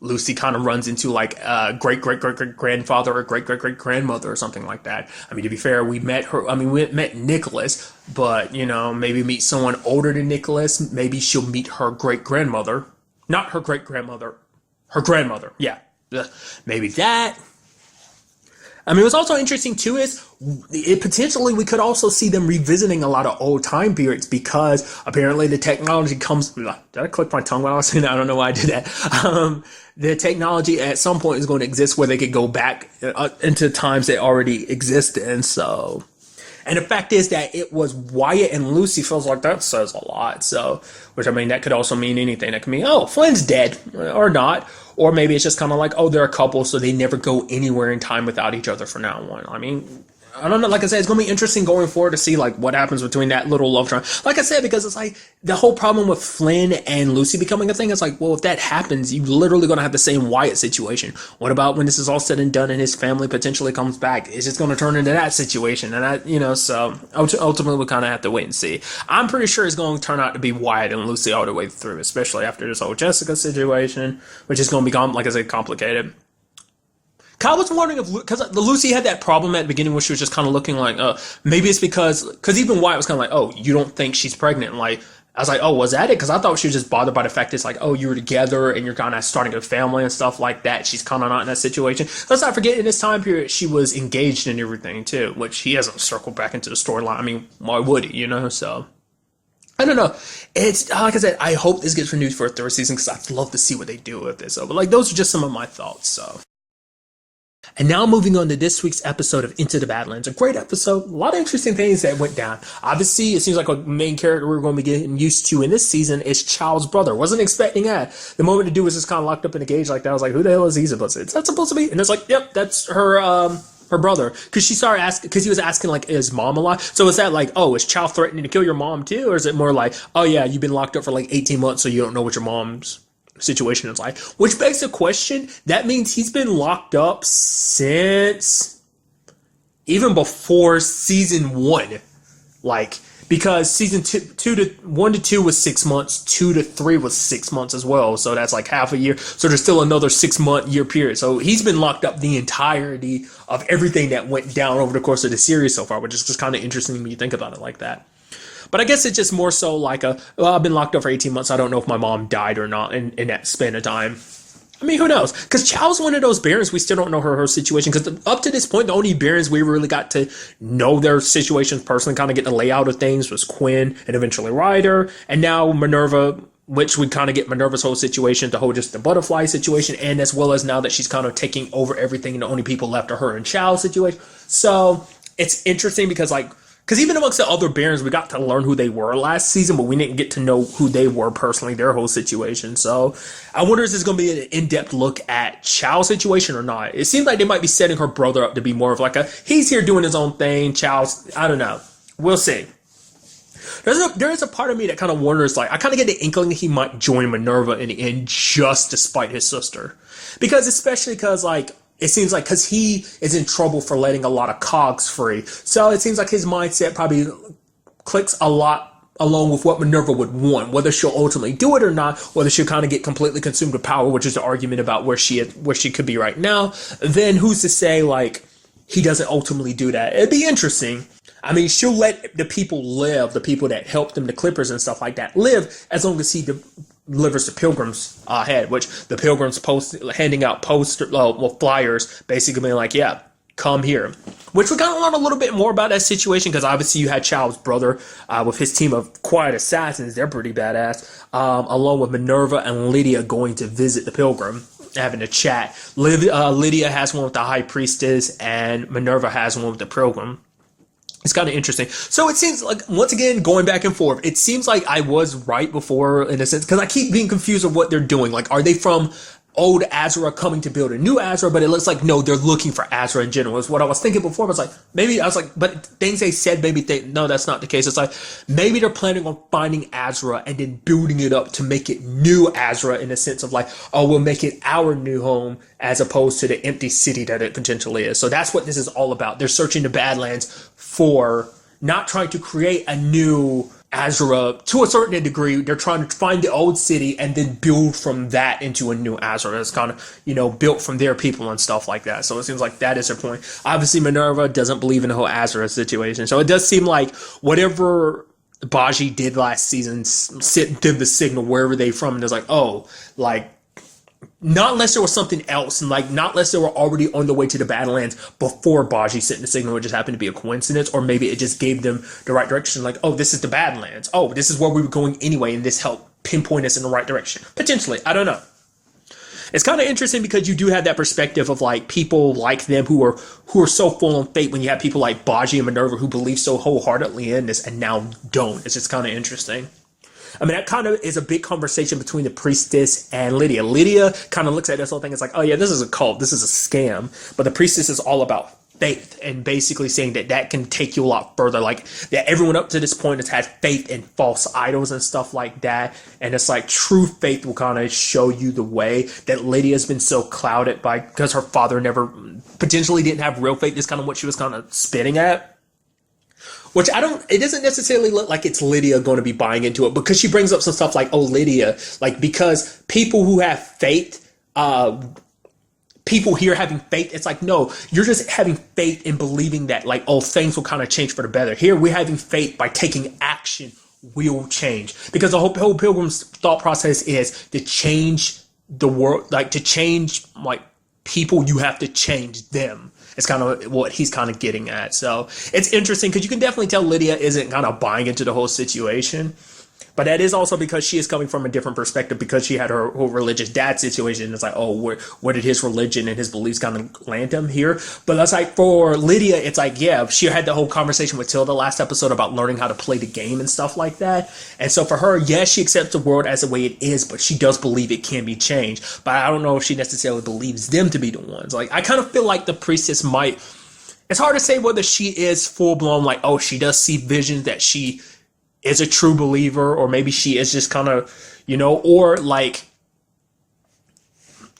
Lucy kind of runs into, like, a great-great-great-grandfather or great-great-great-grandmother or something like that. I mean, to be fair, we met Nicholas, but, maybe meet someone older than Nicholas. Maybe she'll meet her great-grandmother. Not her great-grandmother. Her grandmother, yeah. Maybe that. I mean, what's also interesting, too, is potentially we could also see them revisiting a lot of old time periods, because apparently the technology comes... Did I click my tongue while I was saying that? I don't know why I did that. The technology at some point is going to exist where they could go back into times that already existed. And so... And the fact is that it was Wyatt and Lucy, feels like that says a lot. So, which, I mean, that could also mean anything. That could mean, oh, Flynn's dead, or not. Or maybe it's just kind of like, oh, they're a couple, so they never go anywhere in time without each other from now on. I mean, I don't know. Like I said, it's going to be interesting going forward to see, like, what happens between that little love triangle. Like I said, because it's like the whole problem with Flynn and Lucy becoming a thing. It's like, well, if that happens, you're literally going to have the same Wyatt situation. What about when this is all said and done and his family potentially comes back? It's just going to turn into that situation. And that, so ultimately we kind of have to wait and see. I'm pretty sure it's going to turn out to be Wyatt and Lucy all the way through, especially after this whole Jessica situation, which is going to become, like I said, complicated. I was wondering if, because Lucy had that problem at the beginning where she was just kind of looking like, maybe it's because even Wyatt was kind of like, oh, you don't think she's pregnant? And like, I was like, oh, was that it? Because I thought she was just bothered by the fact that it's like, oh, you were together and you're kind of starting a family and stuff like that. She's kind of not in that situation. Let's not forget, in this time period, she was engaged and everything too, which he hasn't circled back into the storyline. I mean, why would he, So, I don't know. It's, like I said, I hope this gets renewed for a third season because I'd love to see what they do with this. So, but like, those are just some of my thoughts, so. And now moving on to this week's episode of Into the Badlands. A great episode. A lot of interesting things that went down. Obviously, it seems like a main character we're going to be getting used to in this season is Chow's brother. Wasn't expecting that. The moment the dude was just kind of locked up in a cage like that, I was like, who the hell is he supposed to be? Is that supposed to be? And it's like, yep, that's her brother. Because she started asking, because he was asking, like, is mom alive? So is that like, oh, is Chow threatening to kill your mom too? Or is it more like, oh yeah, you've been locked up for like 18 months, so you don't know what your mom's situation is like? Which begs the question, that means he's been locked up since even before season 1. Like, because season 1 to 2 was 6 months, 2 to 3 was 6 months as well. So that's like half a year. So there's still another 6-month year period. So he's been locked up the entirety of everything that went down over the course of the series so far, which is just kind of interesting when you think about it like that. But I guess it's just more so like I've been locked up for 18 months. I don't know if my mom died or not in that span of time. I mean, who knows? Because Chow's one of those Barons, we still don't know her situation. Because up to this point, the only Barons we really got to know their situations personally, kind of get the layout of things, was Quinn and eventually Ryder. And now Minerva, which we kind of get Minerva's whole situation, the whole just the butterfly situation. And as well as now that she's kind of taking over everything, and the only people left are her and Chow's situation. So it's interesting because because even amongst the other Barons, we got to learn who they were last season, but we didn't get to know who they were personally, their whole situation. So I wonder if this is going to be an in-depth look at Chow's situation or not. It seems like they might be setting her brother up to be more of like he's here doing his own thing. Chow's, I don't know. We'll see. There is a part of me that kind of wonders, like, I kind of get the inkling that he might join Minerva in the end just despite his sister. Especially because, like, it seems like because he is in trouble for letting a lot of cogs free. So it seems like his mindset probably clicks a lot along with what Minerva would want, whether she'll ultimately do it or not, whether she'll kind of get completely consumed with power, which is the argument about where she could be right now. Then who's to say, like, he doesn't ultimately do that? It'd be interesting. I mean, she'll let the people live, the people that helped them, the Clippers and stuff like that, live as long as he delivers the Pilgrims ahead, which the Pilgrims handing out flyers, basically being like, yeah, come here. Which we kind of learn a little bit more about that situation, because obviously you had Chow's brother with his team of quiet assassins. They're pretty badass. Along with Minerva and Lydia going to visit the Pilgrim, having a chat. Lydia has one with the High Priestess, and Minerva has one with the Pilgrim. It's kind of interesting. So it seems like, once again, going back and forth, it seems like I was right before, in a sense, because I keep being confused of what they're doing. Like, are they from old Azra coming to build a new Azra? But it looks like, no, they're looking for Azra in general, is what I was thinking before. But things they said no, that's not the case. It's like, maybe they're planning on finding Azra and then building it up to make it new Azra, in a sense of like, oh, we'll make it our new home as opposed to the empty city that it potentially is. So that's what this is all about. They're searching the Badlands for, not trying to create a new Azra to a certain degree. They're trying to find the old city and then build from that into a new Azra that's kind of, built from their people and stuff like that. So it seems like that is their point. Obviously, Minerva doesn't believe in the whole Azra situation. So it does seem like whatever Baji did last season, did the signal wherever they from, and it's like, oh, like, not unless there was something else, and like, not unless they were already on the way to the Badlands before Baji sent the signal. It just happened to be a coincidence, or maybe it just gave them the right direction. Like, oh, this is the Badlands. Oh, this is where we were going anyway, and this helped pinpoint us in the right direction. Potentially, I don't know. It's kind of interesting because you do have that perspective of like people like them who are so full on fate, when you have people like Baji and Minerva who believe so wholeheartedly in this and now don't. It's just kind of interesting. I mean, that kind of is a big conversation between the Priestess and Lydia. Lydia kind of looks at this whole thing. It's like, oh yeah, this is a cult. This is a scam. But the Priestess is all about faith, and basically saying that can take you a lot further. Like, that everyone up to this point has had faith in false idols and stuff like that. And it's like, true faith will kind of show you the way. That Lydia's been so clouded by, because her father potentially didn't have real faith, is kind of what she was kind of spitting at. Which it doesn't necessarily look like it's Lydia going to be buying into it, because she brings up some stuff like, oh, Lydia, like, because people who have faith, people here having faith. It's like, no, you're just having faith in believing that, like, oh, things will kind of change for the better. Here, we're having faith by taking action will change. Because the whole Pilgrim's thought process is to change the world, like, to change, like, people, you have to change them. It's kind of what he's kind of getting at. So it's interesting because you can definitely tell Lydia isn't kind of buying into the whole situation. But that is also because she is coming from a different perspective, because she had her whole religious dad situation. It's like, oh, where did his religion and his beliefs kind of land him here? But that's like, for Lydia, it's like, yeah, she had the whole conversation with Tilda last episode about learning how to play the game and stuff like that. And so for her, yes, she accepts the world as the way it is, but she does believe it can be changed. But I don't know if she necessarily believes them to be the ones. Like, I kind of feel like the priestess might, it's hard to say whether she is full blown, like, oh, she does see visions, that she is a true believer, or maybe she is just kind of, you know, or like,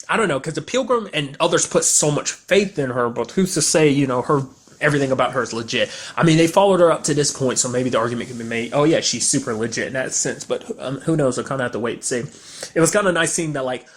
I don't know, because the Pilgrim and others put so much faith in her, but who's to say, you know, her, everything about her is legit. I mean, they followed her up to this point, so maybe the argument can be made, oh yeah, she's super legit in that sense, but who knows, we'll kind of have to wait and see. It was kind of nice seeing that, like,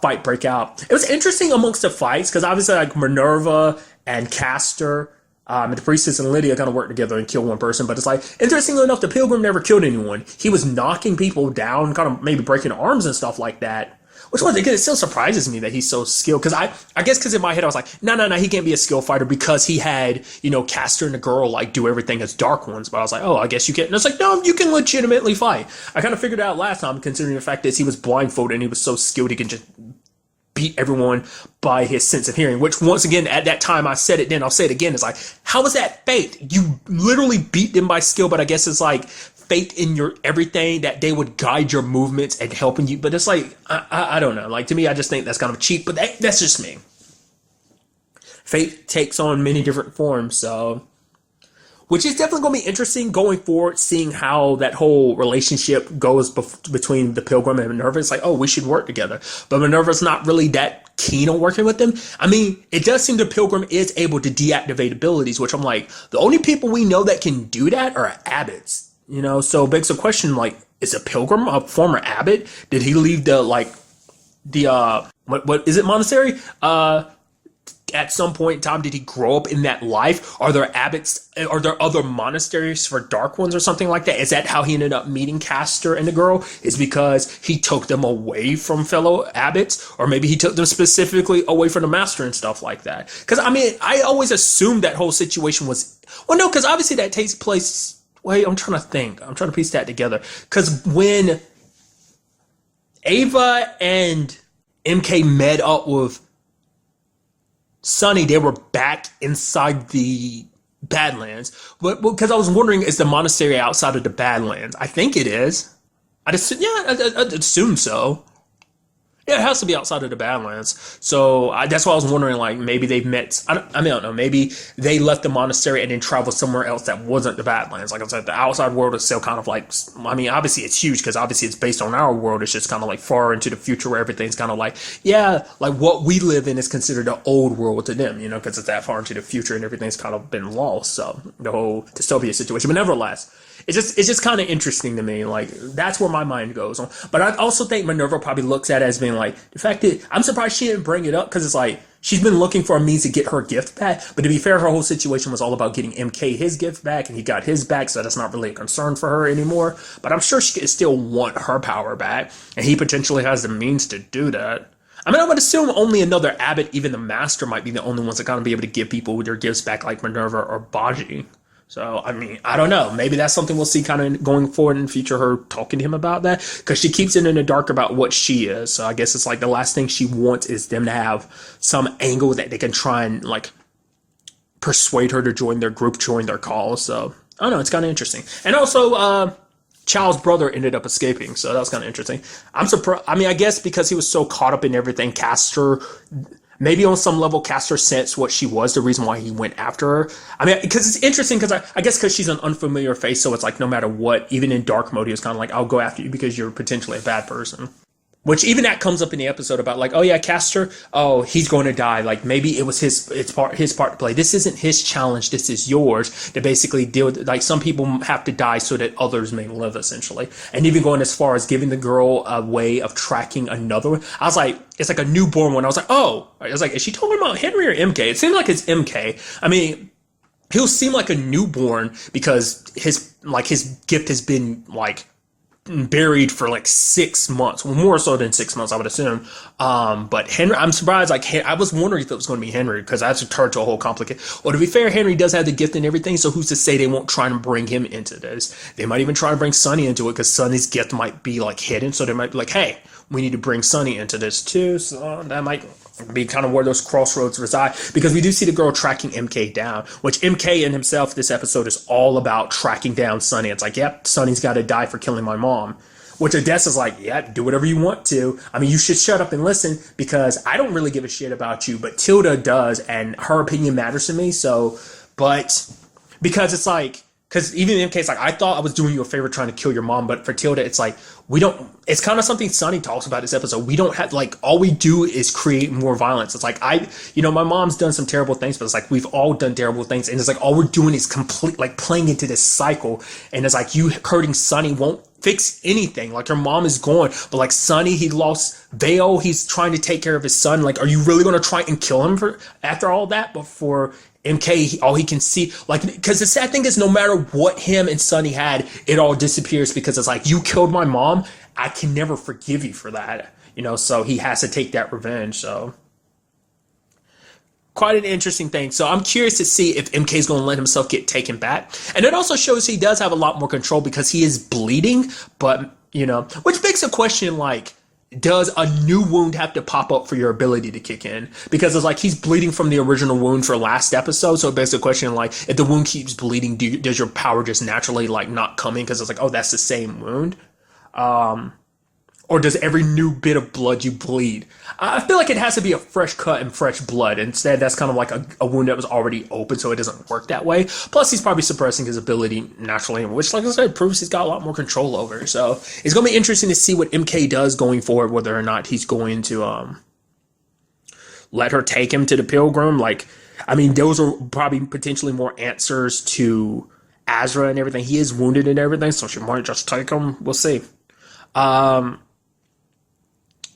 fight break out. It was interesting amongst the fights, because obviously, like, Minerva and Castor, the priestess and Lydia kind of work together and kill one person, but it's like, interestingly enough, the Pilgrim never killed anyone. He was knocking people down, kind of maybe breaking arms and stuff like that. Which was, again, it still surprises me that he's so skilled. Because I guess because in my head I was like, no, he can't be a skill fighter because he had, you know, Castor and the girl, like, do everything as Dark Ones. But I was like, oh, I guess you can. And it's like, no, you can legitimately fight. I kind of figured it out last time, considering the fact that he was blindfolded and he was so skilled he can just beat everyone by his sense of hearing, which, once again, at that time, I said it then, I'll say it again, it's like, how is that faith? You literally beat them by skill, but I guess it's like faith in your everything, that they would guide your movements and helping you. But it's like, I don't know. Like, to me, I just think that's kind of cheap, but that's just me. Faith takes on many different forms, so, which is definitely going to be interesting going forward, seeing how that whole relationship goes between the Pilgrim and Minerva. It's like, oh, we should work together. But Minerva's not really that keen on working with them. I mean, it does seem the Pilgrim is able to deactivate abilities, which I'm like, the only people we know that can do that are abbots. You know, so it begs the question, like, is a Pilgrim a former abbot? Did he leave the, like, the, what is it, monastery? At some point in time, did he grow up in that life? Are there abbots? Are there other monasteries for Dark Ones or something like that? Is that how he ended up meeting Castor and the girl? Is because he took them away from fellow abbots? Or maybe he took them specifically away from the master and stuff like that? Because, I mean, I always assumed that whole situation was... Well, no, because obviously that takes place... Wait, I'm trying to think. I'm trying to piece that together. Because when Ava and MK met up with Sunny, they were back inside the Badlands. But because I was wondering, is the monastery outside of the Badlands? I think it is. I'd assume so. Yeah, it has to be outside of the Badlands. So that's why I was wondering, like, maybe they've met. I don't know. Maybe they left the monastery and then traveled somewhere else that wasn't the Badlands. Like I said, the outside world is still kind of like, I mean, obviously it's huge because obviously it's based on our world. It's just kind of like far into the future where everything's kind of like, yeah, like what we live in is considered the old world to them, you know, because it's that far into the future and everything's kind of been lost. So the whole dystopia situation. But nevertheless, it's just kind of interesting to me. Like, that's where my mind goes on. But I also think Minerva probably looks at it as being like, the fact that I'm surprised she didn't bring it up, because it's like, she's been looking for a means to get her gift back. But to be fair, her whole situation was all about getting MK his gift back, and he got his back, so that's not really a concern for her anymore. But I'm sure she could still want her power back, and he potentially has the means to do that. I mean, I would assume only another abbot, even the master, might be the only ones that gotta be able to give people their gifts back, like Minerva or Baji. So, I mean, I don't know. Maybe that's something we'll see kind of going forward in the future, her talking to him about that. Because she keeps it in the dark about what she is. So I guess it's like the last thing she wants is them to have some angle that they can try and, like, persuade her to join their group, join their cause. So, I don't know. It's kind of interesting. And also, Chow's brother ended up escaping. So that was kind of interesting. I'm surprised. I mean, I guess because he was so caught up in everything, Castor... Maybe on some level, Castor sensed what she was, the reason why he went after her. I mean, because it's interesting, because I guess because she's an unfamiliar face, so it's like no matter what, even in dark mode, he was kind of like, I'll go after you because you're potentially a bad person. Which even that comes up in the episode about like, oh yeah, Castor, oh he's going to die. Like maybe it was his part to play. This isn't his challenge. This is yours to basically deal with. Like some people have to die so that others may live, essentially. And even going as far as giving the girl a way of tracking another one. I was like, it's like a newborn one. I was like, oh, I was like, is she talking about Henry or MK? It seemed like it's MK. I mean, he'll seem like a newborn because his gift has been like buried for like 6 months, well, more so than 6 months, I would assume. But Henry, I'm surprised. Like, I was wondering if it was going to be Henry because that's turned to a whole complicated. Well, to be fair, Henry does have the gift and everything, so who's to say they won't try to bring him into this? They might even try to bring Sonny into it because Sonny's gift might be like hidden, so they might be like, hey, we need to bring Sonny into this too. So that might be kind of where those crossroads reside, because we do see the girl tracking MK down, which MK in himself, this episode is all about tracking down Sonny. It's like, yep, Sonny's got to die for killing my mom. Which Odessa's like, yeah, do whatever you want to. I mean, you should shut up and listen because I don't really give a shit about you, but Tilda does, and her opinion matters to me. So, but because it's like, because even in case, like, I thought I was doing you a favor trying to kill your mom, but for Tilda, it's like, we don't, it's kind of something Sonny talks about this episode. We don't have, like, all we do is create more violence. It's like, my mom's done some terrible things, but it's like, we've all done terrible things. And it's like, all we're doing is like playing into this cycle. And it's like, you hurting Sonny won't fix anything. Like, her mom is gone, but like Sonny, he lost Vale. He's trying to take care of his son. Like, are you really going to try and kill him after all that? But for MK, all he can see, like, because the sad thing is, no matter what him and Sonny had, it all disappears because it's like, you killed my mom. I can never forgive you for that, so he has to take that revenge. So quite an interesting thing. So I'm curious to see if MK is going to let himself get taken back. And it also shows he does have a lot more control because he is bleeding, but, which begs a question like, does a new wound have to pop up for your ability to kick in? Because it's like he's bleeding from the original wound for last episode. So it begs the question like, if the wound keeps bleeding, does your power just naturally like not come in because it's like, oh, that's the same wound? Or does every new bit of blood you bleed? I feel like it has to be a fresh cut and fresh blood. Instead, that's kind of like a wound that was already open, so it doesn't work that way. Plus, he's probably suppressing his ability naturally, which, like I said, proves he's got a lot more control over. So it's going to be interesting to see what MK does going forward, whether or not he's going to let her take him to the Pilgrim. Like, I mean, those are probably potentially more answers to Azra and everything. He is wounded and everything, so she might just take him. We'll see.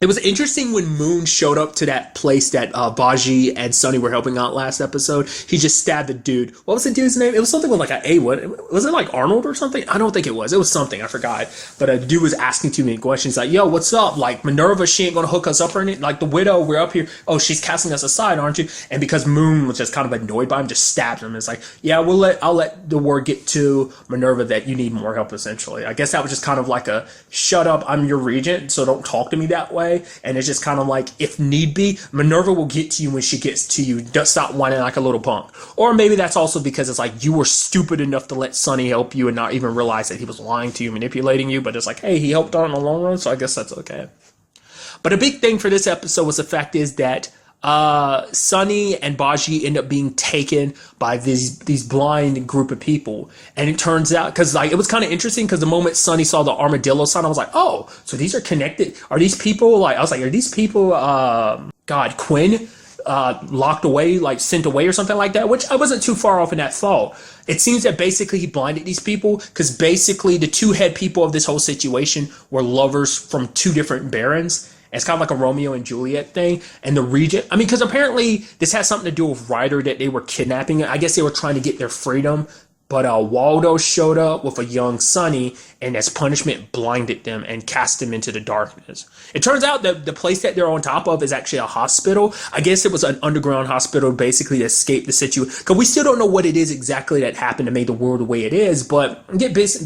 It was interesting when Moon showed up to that place that Baji and Sunny were helping out last episode. He just stabbed the dude. What was the dude's name? It was something with like an A. What was it, like Arnold or something? I don't think it was. It was something. I forgot. But a dude was asking too many questions. Like, yo, what's up? Like, Minerva, she ain't gonna hook us up or anything. Like, the widow, we're up here. Oh, she's casting us aside, aren't you? And because Moon was just kind of annoyed by him, just stabbed him. It's like, yeah, I'll let the word get to Minerva that you need more help. Essentially, I guess that was just kind of like a shut up. I'm your regent, so don't talk to me that way. And it's just kind of like, if need be, Minerva will get to you when she gets to you. Just stop whining like a little punk. Or maybe that's also because it's like you were stupid enough to let Sonny help you and not even realize that he was lying to you, manipulating you. But it's like, hey, he helped out in the long run, so I guess that's okay. But a big thing for this episode was the fact is that Sunny and Baji end up being taken by these blind group of people, and it turns out, because like it was kind of interesting, because the moment Sunny saw the armadillo sign, I was like, oh, so these are connected. Are these people like, I was like, are these people Quinn locked away, like sent away or something like that? Which I wasn't too far off in that thought. It seems that basically he blinded these people because basically the two head people of this whole situation were lovers from two different barons. It's kind of like a Romeo and Juliet thing. And the regent, I mean, because apparently this has something to do with Ryder, that they were kidnapping. I guess they were trying to get their freedom. But Waldo showed up with a young Sonny, and as punishment blinded them and cast them into the darkness. It turns out that the place that they're on top of is actually a hospital. I guess it was an underground hospital basically to escape the situation. Because we still don't know what it is exactly that happened to make the world the way it is, but get bits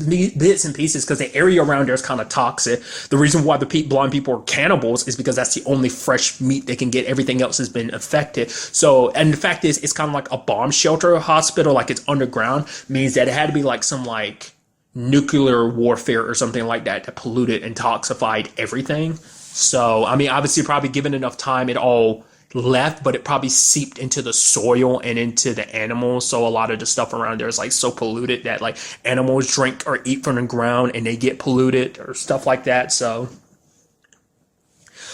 and pieces because the area around there is kind of toxic. The reason why the blind people are cannibals is because that's the only fresh meat they can get. Everything else has been affected. So, and the fact is, it's kind of like a bomb shelter hospital, like it's underground. Means that it had to be like some like nuclear warfare or something like that that polluted and toxified everything. So, I mean, obviously probably given enough time, it all left, but it probably seeped into the soil and into the animals. So a lot of the stuff around there is like so polluted that like animals drink or eat from the ground and they get polluted or stuff like that. So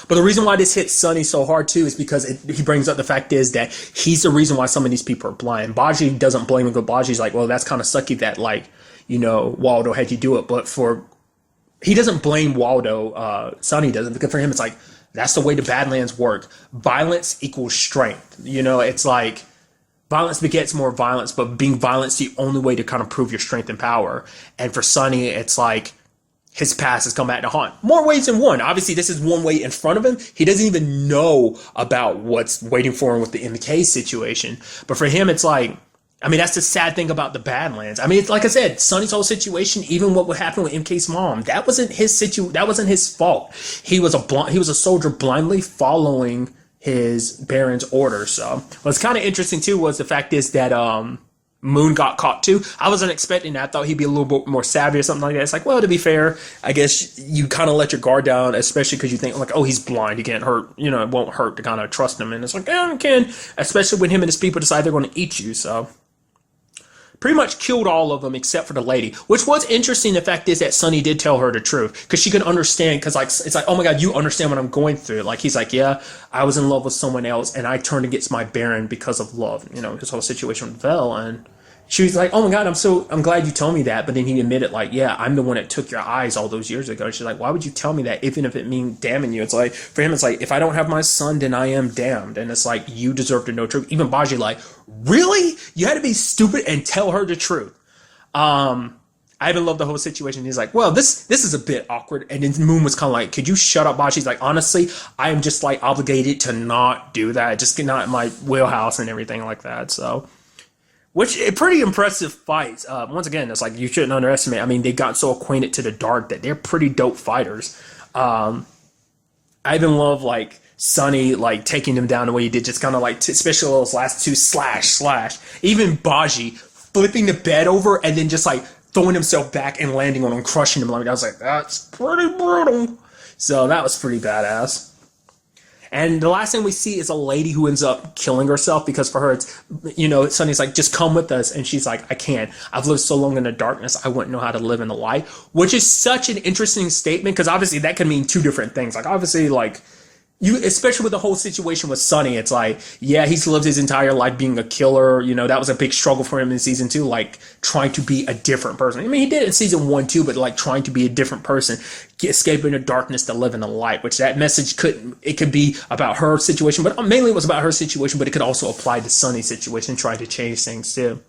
But the reason why this hits Sonny so hard too is because he brings up the fact is that he's the reason why some of these people are blind. Baji doesn't blame him, but Baji's like, well, that's kind of sucky that, like, you know, Waldo had you do it. But he doesn't blame Waldo. Sonny doesn't, because for him it's like, that's the way the Badlands work. Violence equals strength. You know, it's like violence begets more violence, but being violent is the only way to kind of prove your strength and power. And for Sonny, it's like his past has come back to haunt. More ways than one. Obviously, this is one way in front of him. He doesn't even know about what's waiting for him with the MK situation. But for him, it's like, I mean, that's the sad thing about the Badlands. I mean, it's like I said, Sonny's whole situation, even what would happen with MK's mom, that wasn't his fault. He was a soldier blindly following his Baron's orders. So what's kind of interesting too was the fact is that Moon got caught too. I wasn't expecting that. I thought he'd be a little bit more savvy or something like that. It's like, well, to be fair, I guess you kind of let your guard down, especially because you think like, oh, he's blind, he can't hurt, you know, it won't hurt to kind of trust him. And it's like, yeah, it can, especially when him and his people decide they're going to eat you. So pretty much killed all of them except for the lady, which was interesting. The fact is that Sonny did tell her the truth because she could understand, because like it's like, oh my god, you understand what I'm going through. Like he's like, yeah, I was in love with someone else and I turned against my Baron because of love, you know, his whole situation with Vel. And she was like, oh my god, I'm glad you told me that. But then he admitted like, yeah, I'm the one that took your eyes all those years ago. And she's like, why would you tell me that even if it means damning you? It's like, for him it's like, if I don't have my son, then I am damned. And it's like, you deserve to know the truth. Even Baji like, really? You had to be stupid and tell her the truth. I even love the whole situation. He's like, well, this is a bit awkward. And then Moon was kind of like, could you shut up, Baji? She's like, honestly, I am just like obligated to not do that. Just not in my wheelhouse and everything like that. So, which a pretty impressive fights. Once again, it's like, you shouldn't underestimate. I mean, they got so acquainted to the dark that they're pretty dope fighters. I even love like Sonny like taking them down the way he did, just kind of like especially those last two slash. Even Baji flipping the bed over and then just like throwing himself back and landing on him, crushing him. Like I was like, that's pretty brutal. So that was pretty badass. And the last thing we see is a lady who ends up killing herself because for her, it's, you know, Sonny's like, just come with us. And she's like, I can't. I've lived so long in the darkness, I wouldn't know how to live in the light. Which is such an interesting statement because obviously that can mean two different things. Like, obviously, like, you, especially with the whole situation with Sonny, it's like, yeah, he's lived his entire life being a killer. You know, that was a big struggle for him in season 2, like trying to be a different person. I mean, he did it in season 1 too, but like trying to be a different person, escaping the darkness to live in the light, which that message could be about her situation, but mainly it was about her situation, but it could also apply to Sonny's situation, trying to change things too.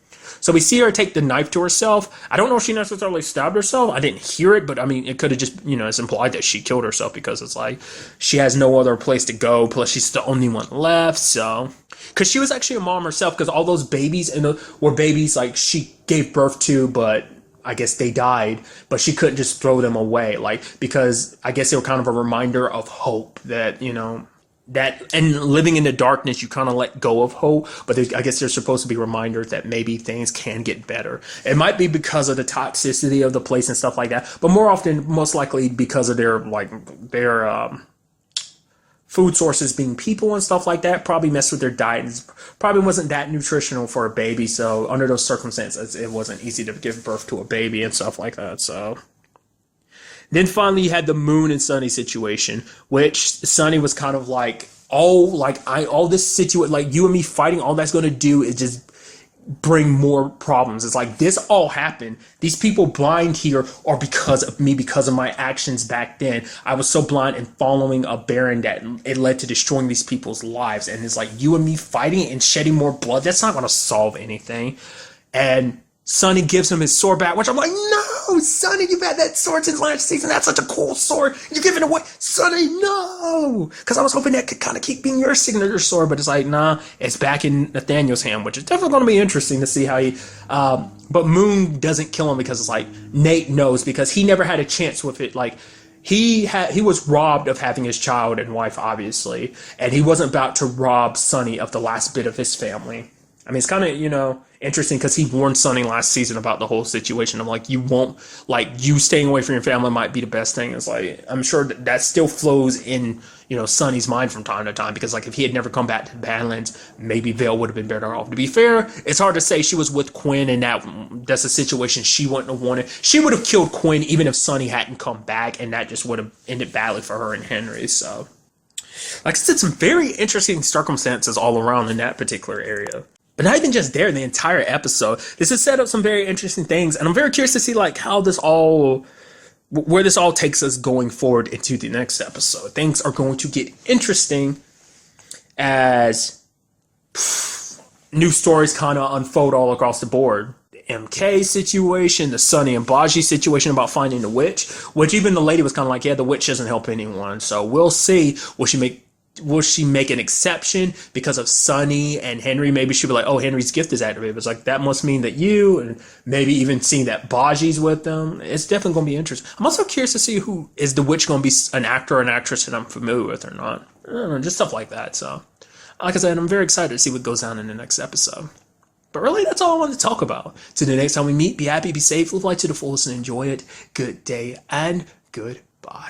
So we see her take the knife to herself. I don't know if she necessarily stabbed herself. I didn't hear it, but I mean, it could have just, you know, it's implied that she killed herself because it's like she has no other place to go. Plus, she's the only one left. So, because she was actually a mom herself, because all those babies were babies like she gave birth to, but I guess they died, but she couldn't just throw them away. Like, because I guess they were kind of a reminder of hope that, you know, that, and living in the darkness, you kind of let go of hope, but I guess there's supposed to be reminders that maybe things can get better. It might be because of the toxicity of the place and stuff like that, but more often, most likely because of their food sources being people and stuff like that. Probably messed with their diet and probably wasn't that nutritional for a baby. So under those circumstances, it wasn't easy to give birth to a baby and stuff like that. So then finally you had the Moon and Sonny situation, which Sonny was kind of like, all this situation, like you and me fighting, all that's going to do is just bring more problems. It's like, this all happened. These people blind here are because of me, because of my actions back then. I was so blind and following a Baron that it led to destroying these people's lives. And it's like, you and me fighting and shedding more blood, that's not going to solve anything. And Sonny gives him his sword back, which I'm like, no, Sonny, you've had that sword since last season. That's such a cool sword. You're giving it away. Sonny, no. Because I was hoping that could kind of keep being your signature sword, but it's like, nah, it's back in Nathaniel's hand, which is definitely going to be interesting to see how he, but Moon doesn't kill him because it's like, Nate knows, because he never had a chance with it. Like, he was robbed of having his child and wife, obviously, and he wasn't about to rob Sonny of the last bit of his family. I mean, it's kind of, you know, interesting because he warned Sonny last season about the whole situation. I'm like, you won't, like, you staying away from your family might be the best thing. It's like, I'm sure that still flows in, you know, Sonny's mind from time to time, because like if he had never come back to Badlands, maybe Vale would have been better off. To be fair, it's hard to say. She was with Quinn, and that's a situation she wouldn't have wanted. She would have killed Quinn even if Sonny hadn't come back, and that just would have ended badly for her and Henry. So Like I said, some very interesting circumstances all around in that particular area. But not even just there, the entire episode. This has set up some very interesting things, and I'm very curious to see like how this all, where this all takes us going forward into the next episode. Things are going to get interesting as new stories kind of unfold all across the board. The MK situation, the Sunny and Baji situation about finding the witch, which even the lady was kind of like, yeah, the witch doesn't help anyone. So we'll see. Will she make an exception because of Sunny and Henry? Maybe she'll be like, oh, Henry's gift is activated. It's like, that must mean that you, and maybe even seeing that Baji's with them. It's definitely going to be interesting. I'm also curious to see who is the witch going to be, an actor or an actress that I'm familiar with or not. I don't know, just stuff like that. So, like I said, I'm very excited to see what goes down in the next episode. But really, that's all I wanted to talk about. Till the next time we meet, be happy, be safe, live life to the fullest, and enjoy it. Good day and goodbye.